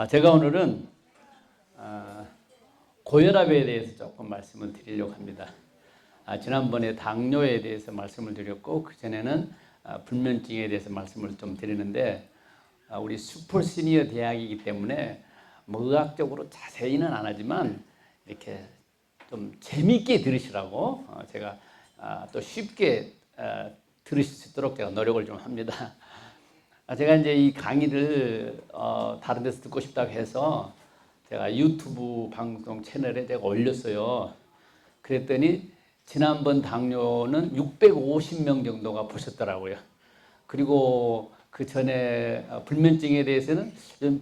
제가 오늘은 고혈압에 대해서 조금 말씀을 드리려고 합니다. 지난번에 당뇨에 대해서 말씀을 드렸고 그전에는 불면증에 대해서 말씀을 좀 드리는데 우리 슈퍼시니어 대학이기 때문에 뭐 의학적으로 자세히는 안 하지만 이렇게 좀 재미있게 들으시라고 제가 또 쉽게 들으실 수 있도록 제가 노력을 좀 합니다. 제가 이제 이 강의를 다른 데서 듣고 싶다고 해서 제가 유튜브 방송 채널에 제가 올렸어요. 그랬더니 지난번 당뇨는 650명 정도가 보셨더라고요. 그리고 그 전에 불면증에 대해서는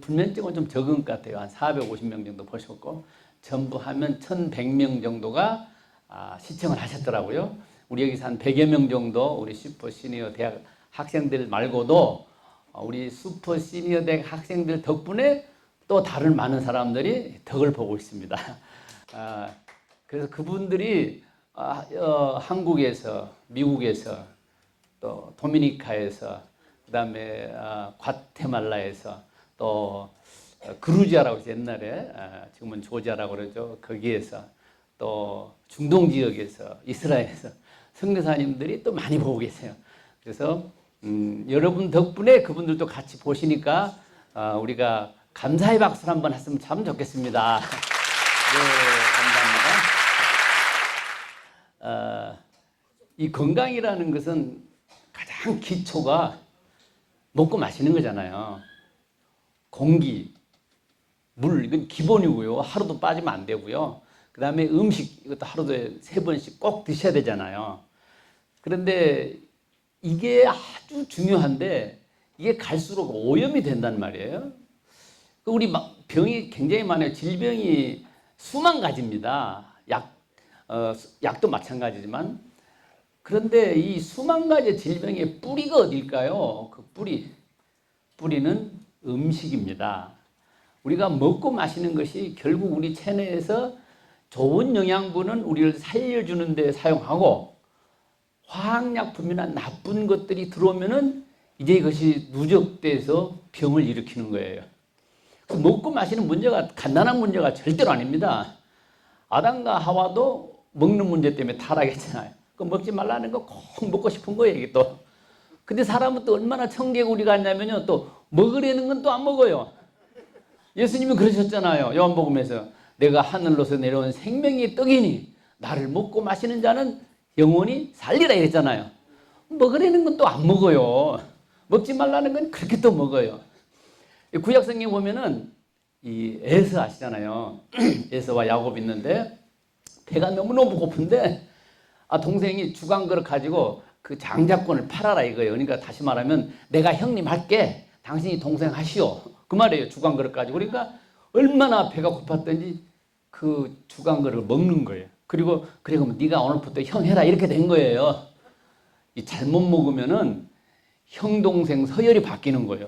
불면증은 좀 적은 것 같아요. 한 450명 정도 보셨고 전부 하면 1100명 정도가 시청을 하셨더라고요. 우리 여기서 한 100여 명 정도 우리 슈퍼 시니어 대학 학생들 말고도 우리 슈퍼 시니어 대학 학생들 덕분에 또 다른 많은 사람들이 덕을 보고 있습니다. 그래서 그분들이 한국에서, 미국에서, 또 도미니카에서, 그 다음에 과테말라에서, 또 그루지아라고 해서 옛날에 지금은 조지아라고 그러죠. 거기에서 또 중동 지역에서, 이스라엘에서 선교사님들이 또 많이 보고 계세요. 그래서 여러분 덕분에 그분들도 같이 보시니까 우리가 감사의 박수를 한번 했으면 참 좋겠습니다. 네, 감사합니다. 이 건강이라는 것은 가장 기초가 먹고 마시는 거잖아요. 공기, 물, 이건 기본이고요. 하루도 빠지면 안 되고요. 그 다음에 음식, 이것도 하루에 3번씩 꼭 드셔야 되잖아요. 그런데 이게 아주 중요한데 이게 갈수록 오염이 된단 말이에요. 우리 병이 굉장히 많아요. 질병이 수만 가지입니다. 약도 마찬가지지만. 그런데 이 수만 가지 질병의 뿌리가 어딜까요? 그 뿌리는 음식입니다. 우리가 먹고 마시는 것이 결국 우리 체내에서 좋은 영양분은 우리를 살려주는 데 사용하고 화학약품이나 나쁜 것들이 들어오면은 이제 이것이 누적돼서 병을 일으키는 거예요. 먹고 마시는 문제가 간단한 문제가 절대로 아닙니다. 아담과 하와도 먹는 문제 때문에 타락했잖아요. 그 먹지 말라는 거 꼭 먹고 싶은 거예요, 이게 또. 근데 사람은 또 얼마나 청개구리 같냐면요, 또 먹으려는 건 또 안 먹어요. 예수님이 그러셨잖아요, 요한복음에서. 내가 하늘로서 내려온 생명의 떡이니 나를 먹고 마시는 자는 영원히 살리라 이랬잖아요. 먹으려는 건 또 안 먹어요. 먹지 말라는 건 그렇게 또 먹어요. 구약성경에 보면은 이 에서 아시잖아요. 에서와 야곱 있는데 배가 너무너무 고픈데 동생이 주간 그릇 가지고 그 장자권을 팔아라 이거예요. 그러니까 다시 말하면 내가 형님 할게, 당신이 동생 하시오, 그 말이에요. 주간 그릇 가지고. 그러니까 얼마나 배가 고팠던지 그 주간 그릇을 먹는 거예요. 그리고 그래 그럼 네가 오늘부터 형 해라 이렇게 된 거예요. 이 잘못 먹으면은 형 동생 서열이 바뀌는 거예요.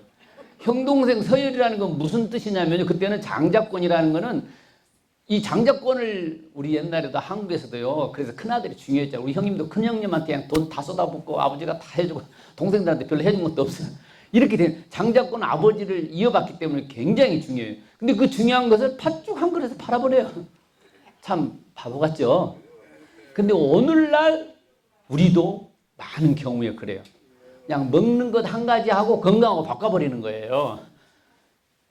형 동생 서열이라는 건 무슨 뜻이냐면요, 그때는 장자권이라는 거는 이 장자권을 우리 옛날에도 한국에서도요, 그래서 큰아들이 중요했잖아요. 우리 형님도 큰형님한테 그냥 돈 다 쏟아붓고 아버지가 다 해주고 동생들한테 별로 해준 것도 없어요. 이렇게 된 장자권 아버지를 이어받기 때문에 굉장히 중요해요. 근데 그 중요한 것을 팥죽 한 그릇에 팔아버려요. 참 바보 같죠? 근데 오늘날 우리도 많은 경우에 그래요. 그냥 먹는 것 한 가지 하고 건강하고 바꿔버리는 거예요.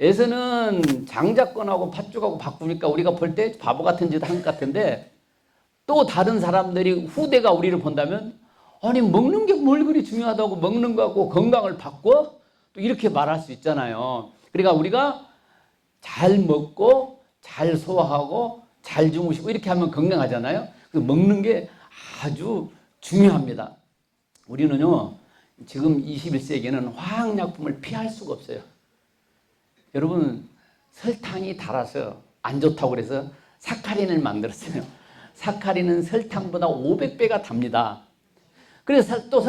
에서는 장자권하고 팥죽하고 바꾸니까 우리가 볼 때 바보 같은 짓 한 것 같은데, 또 다른 사람들이 후대가 우리를 본다면 아니 먹는 게 뭘 그리 중요하다고 먹는 거하고 건강을 바꿔? 또 이렇게 말할 수 있잖아요. 그러니까 우리가 잘 먹고 잘 소화하고 잘 주무시고 이렇게 하면 건강하잖아요. 그 먹는 게 아주 중요합니다. 우리는요 지금 21세기에는 화학약품을 피할 수가 없어요. 여러분 설탕이 달아서 안 좋다고 그래서 사카린을 만들었어요. 사카린은 설탕보다 500배가 답니다. 그래서 또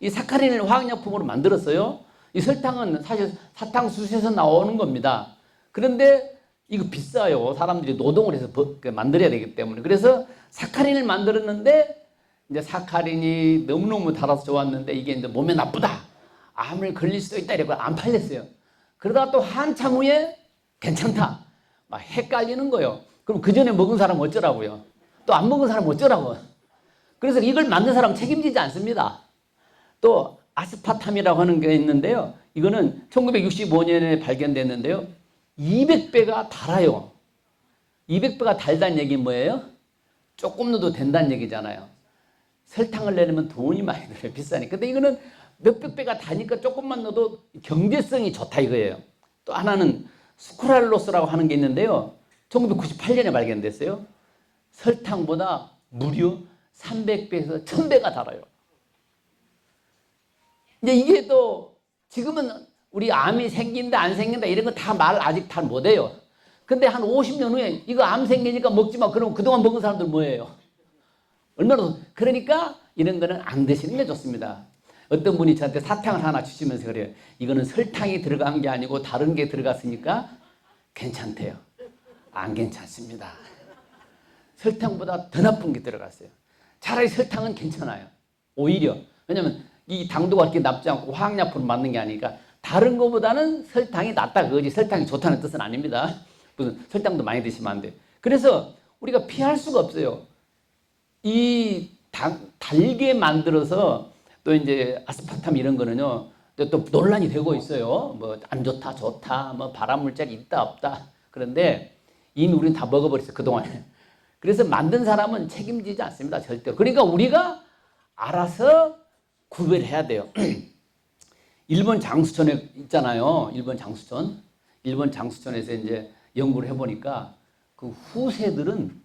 이 사카린을 화학약품으로 만들었어요. 이 설탕은 사실 사탕수수에서 나오는 겁니다. 그런데 이거 비싸요. 사람들이 노동을 해서 만들어야 되기 때문에. 그래서 사카린을 만들었는데 이제 사카린이 너무너무 달아서 좋았는데 이게 이제 몸에 나쁘다, 암을 걸릴 수도 있다 이러고 안 팔렸어요. 그러다가 또 한참 후에 괜찮다. 막 헷갈리는 거예요. 그럼 그 전에 먹은 사람 어쩌라고요? 또 안 먹은 사람 어쩌라고? 그래서 이걸 만든 사람 책임지지 않습니다. 또 아스파탐이라고 하는 게 있는데요. 이거는 1965년에 발견됐는데요. 200배가 달아요. 200배가 달다는 얘기는 뭐예요? 조금 넣어도 된다는 얘기잖아요. 설탕을 내려면 돈이 많이 들어요. 비싸니까. 근데 이거는 몇백 배가 다니까 조금만 넣어도 경제성이 좋다 이거예요. 또 하나는 스크랄로스라고 하는 게 있는데요. 1998년에 발견됐어요. 설탕보다 무려 300배에서 1000배가 달아요. 이제 이게 또 지금은 우리 암이 생긴다 안 생긴다 이런 거 다 말 아직 다 못해요. 근데 한 50년 후에 이거 암 생기니까 먹지 마. 그러면 그동안 먹은 사람들 뭐예요? 얼마나 그러니까 이런 거는 안 드시는 게 좋습니다. 어떤 분이 저한테 사탕을 하나 주시면서 그래요. 이거는 설탕이 들어간 게 아니고 다른 게 들어갔으니까 괜찮대요. 안 괜찮습니다. 설탕보다 더 나쁜 게 들어갔어요. 차라리 설탕은 괜찮아요. 오히려. 왜냐면 이 당도가 그렇게 낮지 않고 화학약품을 만든 게 아니니까 다른 것보다는 설탕이 낫다 그거지 설탕이 좋다는 뜻은 아닙니다. 무슨 설탕도 많이 드시면 안 돼요. 그래서 우리가 피할 수가 없어요. 이 달게 만들어서 또 이제 아스파탐 이런 거는요. 또 논란이 되고 있어요. 뭐 안 좋다, 좋다, 뭐 발암물질이 있다, 없다. 그런데 이미 우리는 다 먹어버렸어요, 그동안에. 그래서 만든 사람은 책임지지 않습니다, 절대로. 그러니까 우리가 알아서 구별해야 돼요. 일본 장수촌에 있잖아요. 일본 장수촌. 일본 장수촌에서 이제 연구를 해보니까 그 후세들은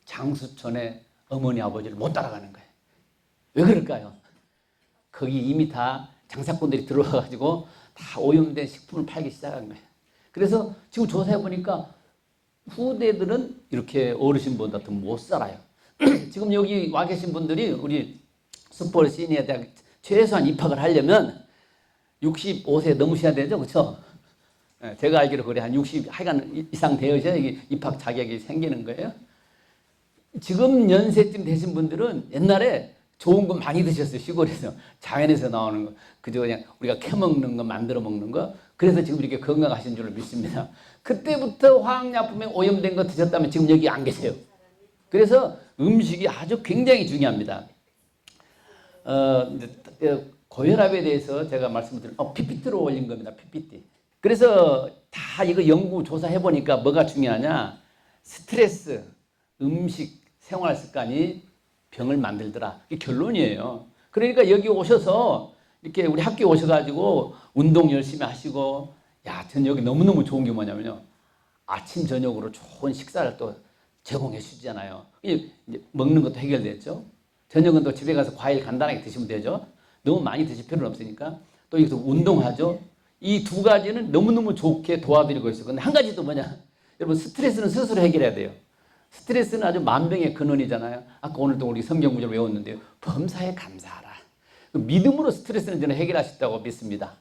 장수촌의 어머니 아버지를 못 따라가는 거예요. 왜 그럴까요? 거기 이미 다 장사꾼들이 들어와가지고 다 오염된 식품을 팔기 시작한 거예요. 그래서 지금 조사해보니까 후대들은 이렇게 어르신보다 더 못 살아요. 지금 여기 와 계신 분들이 우리 숯불 시니어 대학 최소한 입학을 하려면 65세 넘으셔야 되죠, 그렇죠? 제가 알기로 그래 한 60 하여간 이상 되어야 입학 자격이 생기는 거예요. 지금 연세쯤 되신 분들은 옛날에 좋은 거 많이 드셨어요. 시골에서 자연에서 나오는 거 그저 그냥 우리가 캐먹는 거 만들어 먹는 거 그래서 지금 이렇게 건강하신 줄로 믿습니다. 그때부터 화학약품에 오염된 거 드셨다면 지금 여기 안 계세요. 그래서 음식이 아주 굉장히 중요합니다. 고혈압에 대해서 제가 말씀드린 PPT로 올린 겁니다. PPT. 그래서 다 이거 연구 조사해 보니까 뭐가 중요하냐? 스트레스, 음식, 생활 습관이 병을 만들더라. 이게 결론이에요. 그러니까 여기 오셔서 이렇게 우리 학교에 오셔가지고 운동 열심히 하시고 야, 저녁에 너무너무 좋은 게 뭐냐면요. 아침, 저녁으로 좋은 식사를 또 제공해 주잖아요. 이제 먹는 것도 해결됐죠. 저녁은 또 집에 가서 과일 간단하게 드시면 되죠. 너무 많이 드실 필요는 없으니까. 또 여기서 운동하죠. 이 두 가지는 너무너무 좋게 도와드리고 있어요. 근데 한 가지 또 뭐냐. 여러분 스트레스는 스스로 해결해야 돼요. 스트레스는 아주 만병의 근원이잖아요. 아까 오늘도 우리 성경 구절을 외웠는데요. 범사에 감사하라. 믿음으로 스트레스는 저는 해결하셨다고 믿습니다.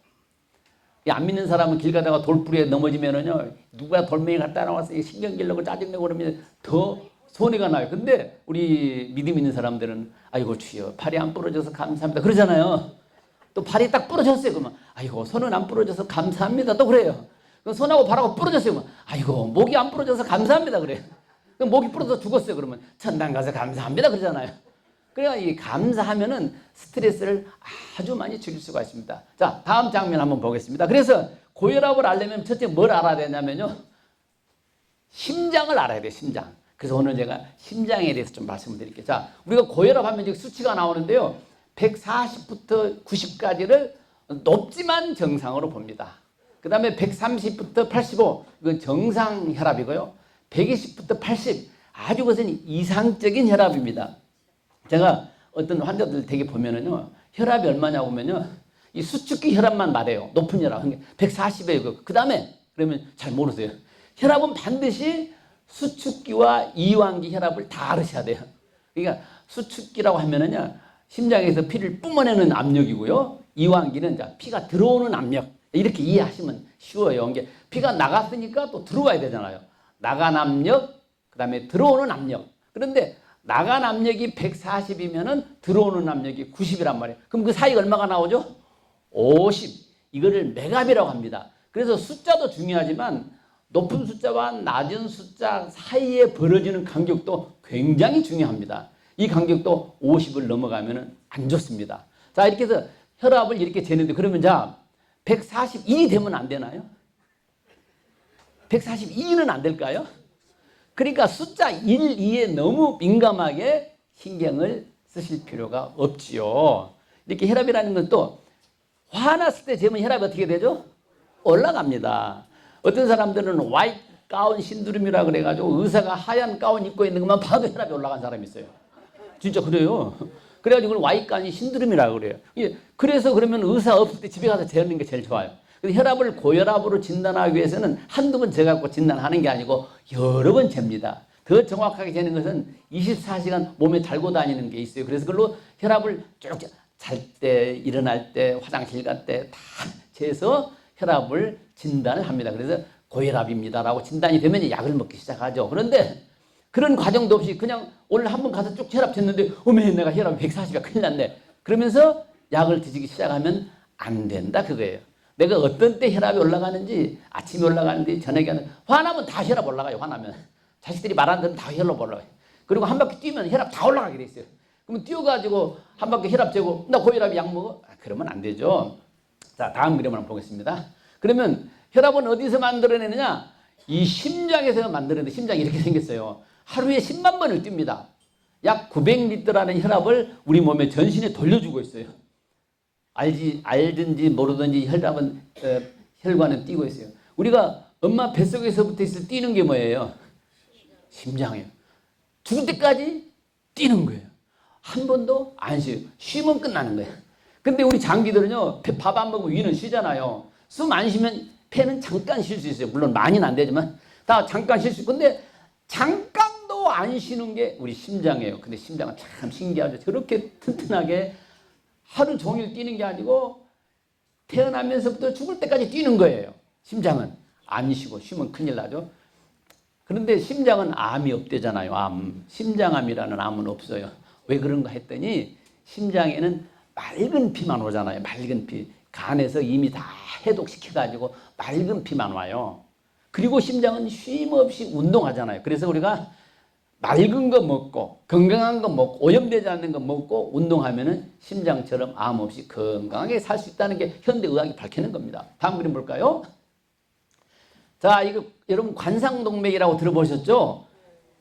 안 믿는 사람은 길 가다가 돌부리에 넘어지면은요, 누가 돌멩이 갖다 놔와서 신경질내고 짜증내고 그러면 더 손해가 나요. 근데 우리 믿음 있는 사람들은 아이고 주여 팔이 안 부러져서 감사합니다. 그러잖아요. 또 팔이 딱 부러졌어요. 그러면 아이고 손은 안 부러져서 감사합니다. 또 그래요. 그럼 손하고 발하고 부러졌어요. 그러면 아이고 목이 안 부러져서 감사합니다. 그래요. 그럼 목이 부러져서 죽었어요. 그러면 천당 가서 감사합니다. 그러잖아요. 그래야 이 감사하면은 스트레스를 아주 많이 줄일 수가 있습니다. 자, 다음 장면 한번 보겠습니다. 그래서 고혈압을 알려면 첫째 뭘 알아야 되냐면요. 심장을 알아야 돼요. 심장. 그래서 오늘 제가 심장에 대해서 좀 말씀을 드릴게요. 자, 우리가 고혈압 하면 지금 수치가 나오는데요. 140부터 90까지를 높지만 정상으로 봅니다. 그 다음에 130부터 85, 이건 정상 혈압이고요. 120부터 80, 아주 그것은 이상적인 혈압입니다. 제가 어떤 환자들 되게 보면은요, 혈압이 얼마냐고 하면요, 이 수축기 혈압만 말해요. 높은 혈압. 140이에요. 그 다음에, 그러면 잘 모르세요. 혈압은 반드시 수축기와 이완기 혈압을 다 알으셔야 돼요. 그러니까 수축기라고 하면은요, 심장에서 피를 뿜어내는 압력이고요. 이완기는 피가 들어오는 압력. 이렇게 이해하시면 쉬워요. 이게 피가 나갔으니까 또 들어와야 되잖아요. 나간 압력, 그 다음에 들어오는 압력. 그런데 나간 압력이 140이면은 들어오는 압력이 90이란 말이에요. 그럼 그 사이가 얼마가 나오죠? 50. 이거를 메갑이라고 합니다. 그래서 숫자도 중요하지만 높은 숫자와 낮은 숫자 사이에 벌어지는 간격도 굉장히 중요합니다. 이 간격도 50을 넘어가면 안 좋습니다. 자, 이렇게 해서 혈압을 이렇게 재는데, 그러면 자, 142 되면 안 되나요? 142는 안 될까요? 그러니까 숫자 1, 2에 너무 민감하게 신경을 쓰실 필요가 없지요. 이렇게 혈압이라는 건 또 화났을 때 재면 혈압이 어떻게 되죠? 올라갑니다. 어떤 사람들은 화이트 가운 신드롬이라 그래가지고 의사가 하얀 가운 입고 있는 것만 봐도 혈압이 올라간 사람이 있어요. 진짜 그래요. 그래가지고 그걸 화이트 가운 신드롬이라고 그래요. 그래서 그러면 의사 없을 때 집에 가서 재는 게 제일 좋아요. 혈압을 고혈압으로 진단하기 위해서는 한두 번 재갖고 진단하는 게 아니고 여러 번 잽니다. 더 정확하게 재는 것은 24시간 몸에 달고 다니는 게 있어요. 그래서 그걸로 혈압을 쭉 잘 때, 일어날 때, 화장실 갈 때 다 재서 혈압을 진단을 합니다. 그래서 고혈압입니다라고 진단이 되면 약을 먹기 시작하죠. 그런데 그런 과정도 없이 그냥 오늘 한번 가서 쭉 혈압 쟀는데 어메 내가 혈압이 140이야 큰일 났네. 그러면서 약을 드시기 시작하면 안 된다 그거예요. 내가 어떤 때 혈압이 올라가는지, 아침에 올라가는지 저녁에 하는, 화나면 다 혈압 올라가요. 화나면 자식들이 말 안 듣는 다 혈압 올라가요. 그리고 한 바퀴 뛰면 혈압 다 올라가게 돼 있어요. 그러면 뛰어가지고 한 바퀴 혈압 재고 나 고혈압 약 먹어? 그러면 안 되죠. 자, 다음 그림을 한번 보겠습니다. 그러면 혈압은 어디서 만들어내느냐? 이 심장에서 만들어내는데, 심장이 이렇게 생겼어요. 하루에 10만 번을 뜁니다. 약 900리터라는 혈압을 우리 몸에 전신에 돌려주고 있어요. 알든지 모르든지 혈관은 뛰고 있어요. 우리가 엄마 뱃속에서부터 있을 뛰는 게 뭐예요? 심장이에요. 죽을 때까지 뛰는 거예요. 한 번도 안 쉬어요. 쉬면 끝나는 거예요. 근데 우리 장기들은요, 밥 안 먹으면 위는 쉬잖아요. 숨 안 쉬면 폐는 잠깐 쉴 수 있어요. 물론 많이는 안 되지만 다 잠깐 쉴 수 있고, 근데 잠깐도 안 쉬는 게 우리 심장이에요. 근데 심장은 참 신기하죠. 저렇게 튼튼하게 하루 종일 뛰는 게 아니고 태어나면서부터 죽을 때까지 뛰는 거예요. 심장은 안 쉬고 쉬면 큰일 나죠. 그런데 심장은 암이 없대잖아요. 암. 심장암이라는 암은 없어요. 왜 그런가 했더니 심장에는 맑은 피만 오잖아요. 맑은 피. 간에서 이미 다 해독시켜가지고 맑은 피만 와요. 그리고 심장은 쉼 없이 운동하잖아요. 그래서 우리가 맑은 거 먹고 건강한 거 먹고 오염되지 않는 거 먹고 운동하면은 심장처럼 암 없이 건강하게 살 수 있다는 게 현대의학이 밝히는 겁니다. 다음 그림 볼까요? 자, 이거 여러분 관상동맥이라고 들어보셨죠?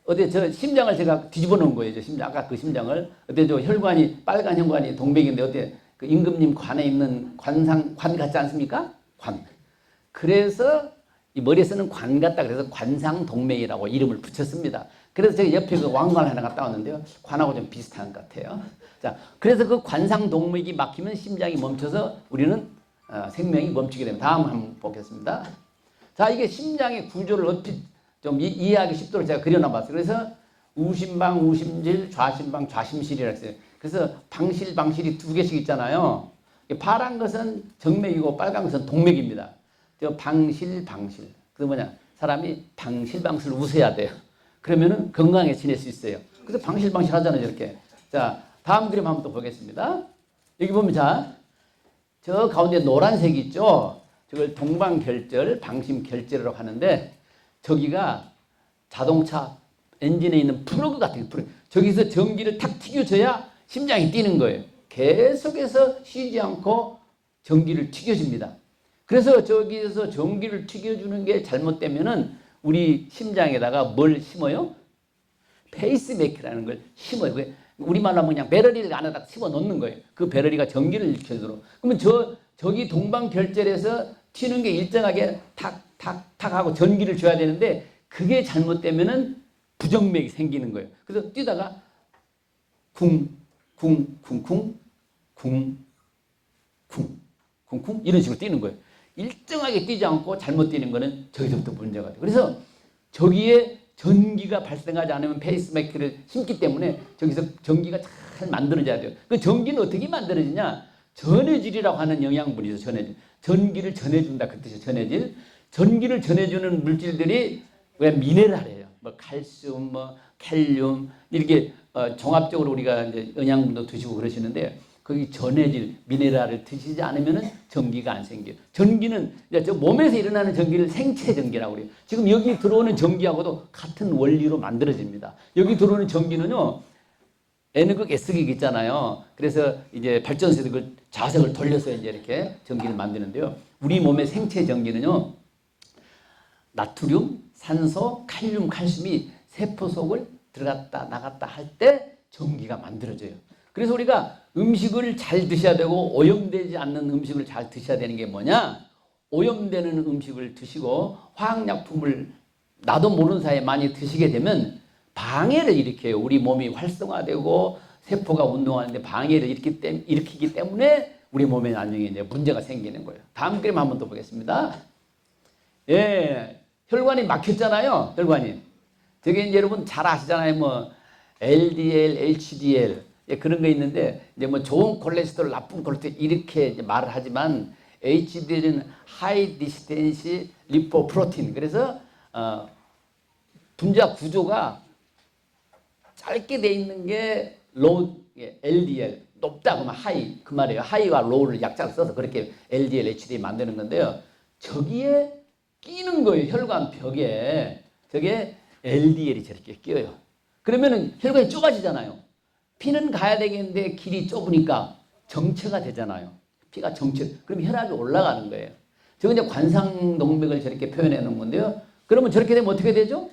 어때 저 심장을 제가 뒤집어 놓은 거예요. 저 심장, 아까 그 심장을. 어때 저 혈관이 빨간 혈관이 동맥인데 어때 그 임금님 관에 있는 관 같지 않습니까? 관. 그래서 이 머리에 쓰는 관 같다 그래서 관상동맥이라고 이름을 붙였습니다. 그래서 제가 옆에 그 왕관 하나 갖다 왔는데요. 관하고 좀 비슷한 것 같아요. 자, 그래서 그 관상동맥이 막히면 심장이 멈춰서 우리는 생명이 멈추게 됩니다. 다음 한번 보겠습니다. 자, 이게 심장의 구조를 어떻게 좀 이해하기 쉽도록 제가 그려놔봤어요. 그래서 우심방, 우심질, 좌심방, 좌심실이라고 했어요. 그래서 방실이 두 개씩 있잖아요. 파란 것은 정맥이고 빨간 것은 동맥입니다. 저 방실. 그 뭐냐? 사람이 방실 웃어야 돼요. 그러면은 건강하게 지낼 수 있어요. 그래서 방실 하잖아요, 이렇게. 자, 다음 그림 한번 또 보겠습니다. 여기 보면 자, 저 가운데 노란색이 있죠? 저걸 동방결절, 방심결절이라고 하는데, 저기가 자동차 엔진에 있는 플러그 같은 플러그. 저기서 전기를 탁 튀겨줘야 심장이 뛰는 거예요. 계속해서 쉬지 않고 전기를 튀겨줍니다. 그래서 저기에서 전기를 튀겨주는 게 잘못되면은 우리 심장에다가 뭘 심어요? 페이스메이커라는 걸 심어요. 우리말로 하면 그냥 배터리를 안에다 심어 놓는 거예요. 그 배터리가 전기를 일으켜주도록. 그러면 저기 동방결절에서 튀는 게 일정하게 탁 하고 전기를 줘야 되는데 그게 잘못되면은 부정맥이 생기는 거예요. 그래서 뛰다가 쿵 이런 식으로 뛰는 거예요. 일정하게 뛰지 않고 잘못 뛰는 거는 저기서부터 문제가 돼요. 그래서 저기에 전기가 발생하지 않으면 페이스메이커를 심기 때문에 저기서 전기가 잘 만들어져야 돼요. 그 전기는 어떻게 만들어지냐? 전해질이라고 하는 영양분이 있어요. 전해질. 전기를 전해준다 그 뜻이에요. 전해질. 전기를 전해주는 물질들이 왜 미네랄이에요. 뭐 칼슘, 뭐 캘륨 이렇게 종합적으로 우리가 이제 영양분도 드시고 그러시는데 거기 전해질 미네랄을 드시지 않으면 전기가 안 생겨요. 전기는 이제 저 몸에서 일어나는 전기를 생체 전기라고 그래요. 지금 여기 들어오는 전기하고도 같은 원리로 만들어집니다. 여기 들어오는 전기는요, N극 S극 있잖아요. 그래서 이제 발전소에서 그 자석을 돌려서 이제 이렇게 전기를 만드는데요. 우리 몸의 생체 전기는요, 나트륨, 산소, 칼륨, 칼슘이 세포 속을 들어갔다 나갔다 할 때 전기가 만들어져요. 그래서 우리가 음식을 잘 드셔야 되고 오염되지 않는 음식을 잘 드셔야 되는 게 뭐냐? 오염되는 음식을 드시고 화학약품을 나도 모르는 사이에 많이 드시게 되면 방해를 일으켜요. 우리 몸이 활성화되고 세포가 운동하는데 방해를 일으키기 때문에 우리 몸에 나중에 이제 문제가 생기는 거예요. 다음 그림 한 번 더 보겠습니다. 예, 혈관이 막혔잖아요. 혈관이. 저게 이제 여러분 잘 아시잖아요. 뭐 LDL, HDL 예, 그런 거 있는데 이제 뭐 좋은 콜레스테롤, 나쁜 콜레스테롤 이렇게 이제 말을 하지만 HDL은 하이 디스텐시 리포프로틴. 그래서 분자 구조가 짧게 돼 있는 게 로우 LDL 높다 그러면 하이 그 말이에요. 하이와 로우를 약자를 써서 그렇게 LDL, HDL 만드는 건데요. 저기에 끼는 거예요. 혈관 벽에 저게 LDL이 저렇게 끼어요. 그러면은 혈관이 좁아지잖아요. 피는 가야 되겠는데 길이 좁으니까 정체가 되잖아요. 피가 정체. 그럼 혈압이 올라가는 거예요. 저건 이제 관상동맥을 저렇게 표현해 놓은 건데요. 그러면 저렇게 되면 어떻게 되죠?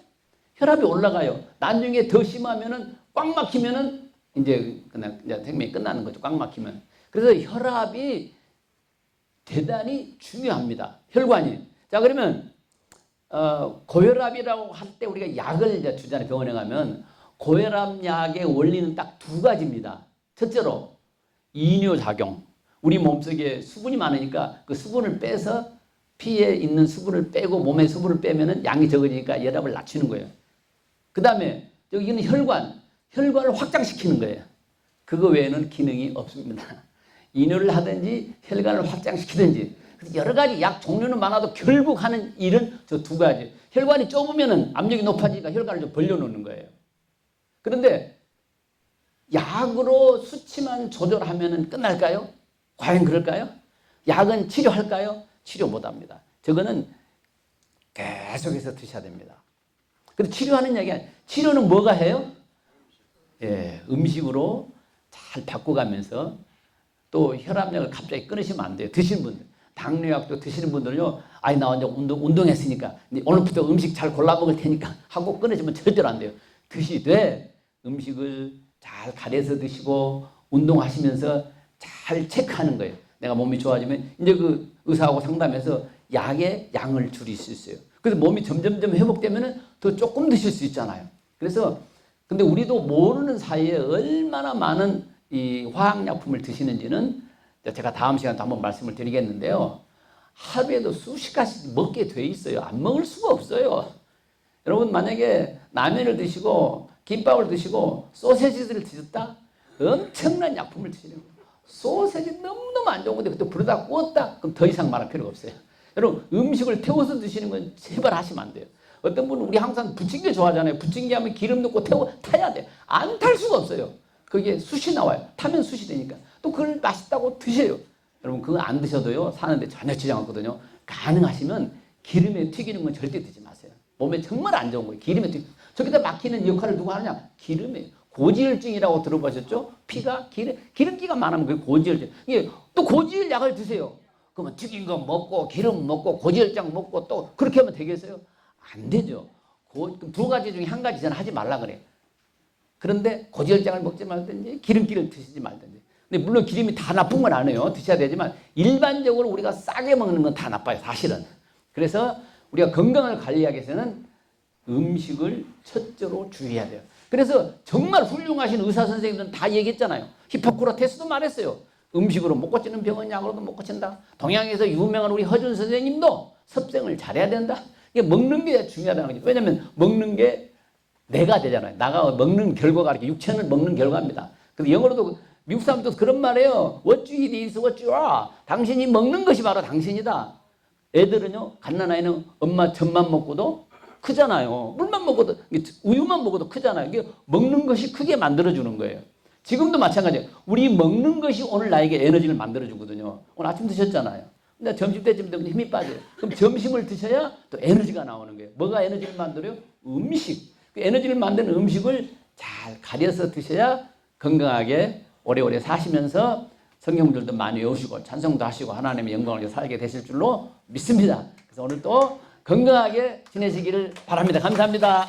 혈압이 올라가요. 나중에 더 심하면은 꽉 막히면은 이제 생명이 끝나는 거죠. 꽉 막히면. 그래서 혈압이 대단히 중요합니다. 혈관이. 자, 그러면 고혈압이라고 할 때 우리가 약을 이제 주잖아요. 병원에 가면 고혈압 약의 원리는 딱 두 가지입니다. 첫째로 이뇨작용. 우리 몸속에 수분이 많으니까 그 수분을 빼서 피에 있는 수분을 빼고 몸에 수분을 빼면은 양이 적어지니까 혈압을 낮추는 거예요. 그 다음에 여기는 혈관을 확장시키는 거예요. 그거 외에는 기능이 없습니다. 이뇨를 하든지 혈관을 확장시키든지 여러 가지 약 종류는 많아도 결국 하는 일은 저 두 가지. 혈관이 좁으면은 압력이 높아지니까 혈관을 좀 벌려놓는 거예요. 그런데 약으로 수치만 조절하면은 끝날까요? 과연 그럴까요? 약은 치료할까요? 치료 못합니다. 저거는 계속해서 드셔야 됩니다. 근데 치료하는 얘기 아니에요. 치료는 뭐가 해요? 예, 음식으로 잘 바꿔가면서 또 혈압약을 갑자기 끊으시면 안 돼요. 드시는 분들. 당뇨약도 드시는 분들은요, 아니, 나 이제 운동했으니까, 오늘부터 음식 잘 골라 먹을 테니까 하고 끊으시면 절대로 안 돼요. 드시되 음식을 잘 가려서 드시고 운동하시면서 잘 체크하는 거예요. 내가 몸이 좋아지면 이제 그 의사하고 상담해서 약의 양을 줄일 수 있어요. 그래서 몸이 점점점 회복되면은 더 조금 드실 수 있잖아요. 그래서 근데 우리도 모르는 사이에 얼마나 많은 이 화학약품을 드시는지는 제가 다음 시간에 한번 말씀을 드리겠는데요. 하루에도 수십 가지 먹게 돼 있어요. 안 먹을 수가 없어요. 여러분 만약에 라면을 드시고 김밥을 드시고 소세지를 드셨다? 엄청난 약품을 드시는 거예요. 소세지 너무너무 안 좋은 건데 그때 불에다 구웠다? 그럼 더 이상 말할 필요가 없어요. 여러분 음식을 태워서 드시는 건 제발 하시면 안 돼요. 어떤 분은 우리 항상 부침개 좋아하잖아요. 부침개 하면 기름 넣고 타야 돼요. 안 탈 수가 없어요. 그게 숯이 나와요. 타면 숯이 되니까. 또 그걸 맛있다고 드세요. 여러분 그거 안 드셔도요. 사는데 전혀 지장 없거든요. 가능하시면 기름에 튀기는 건 절대 드지 마세요. 몸에 정말 안 좋은 거예요. 기름에 튀기. 저기다 막히는 역할을 누가 하느냐? 기름이에요. 고지혈증이라고 들어보셨죠? 피가 기름기가 많으면 그게 고지혈증. 이게 또 고지혈 약을 드세요. 그러면 튀긴 거 먹고 기름 먹고 고지혈증 먹고 또 그렇게 하면 되겠어요? 안 되죠. 두 가지 중에 한 가지 저는 하지 말라 그래요. 그런데 고지혈증을 먹지 말든지 기름기를 드시지 말든지. 근데 물론 기름이 다 나쁜 건 아니에요. 드셔야 되지만 일반적으로 우리가 싸게 먹는 건 다 나빠요. 사실은. 그래서 우리가 건강을 관리하기 위해서는 음식을 첫째로 주의해야 돼요. 그래서 정말 훌륭하신 의사 선생님들은 다 얘기했잖아요. 히포크라테스도 말했어요. 음식으로 못 고치는 병은 약으로도 못 고친다. 동양에서 유명한 우리 허준 선생님도 섭생을 잘해야 된다. 이게 먹는 게 중요하다는 거죠. 왜냐하면 먹는 게 내가 되잖아요. 나가 먹는 결과가 이렇게 육체는 먹는 결과입니다. 근데 영어로도 미국 사람도 그런 말이에요. What you eat is what you are. 당신이 먹는 것이 바로 당신이다. 애들은요, 갓난아이는 엄마 젖만 먹고도 크잖아요. 물만 먹어도, 우유만 먹어도 크잖아요. 이게 먹는 것이 크게 만들어주는 거예요. 지금도 마찬가지예요. 우리 먹는 것이 오늘 나에게 에너지를 만들어주거든요. 오늘 아침 드셨잖아요. 근데 점심 때쯤 되면 힘이 빠져요. 그럼 점심을 드셔야 또 에너지가 나오는 거예요. 뭐가 에너지를 만들어요? 음식. 그 에너지를 만드는 음식을 잘 가려서 드셔야 건강하게 오래오래 사시면서 성경들도 많이 외우시고 찬송도 하시고 하나님의 영광을 위해 살게 되실 줄로 믿습니다. 그래서 오늘 또 건강하게 지내시기를 바랍니다. 감사합니다.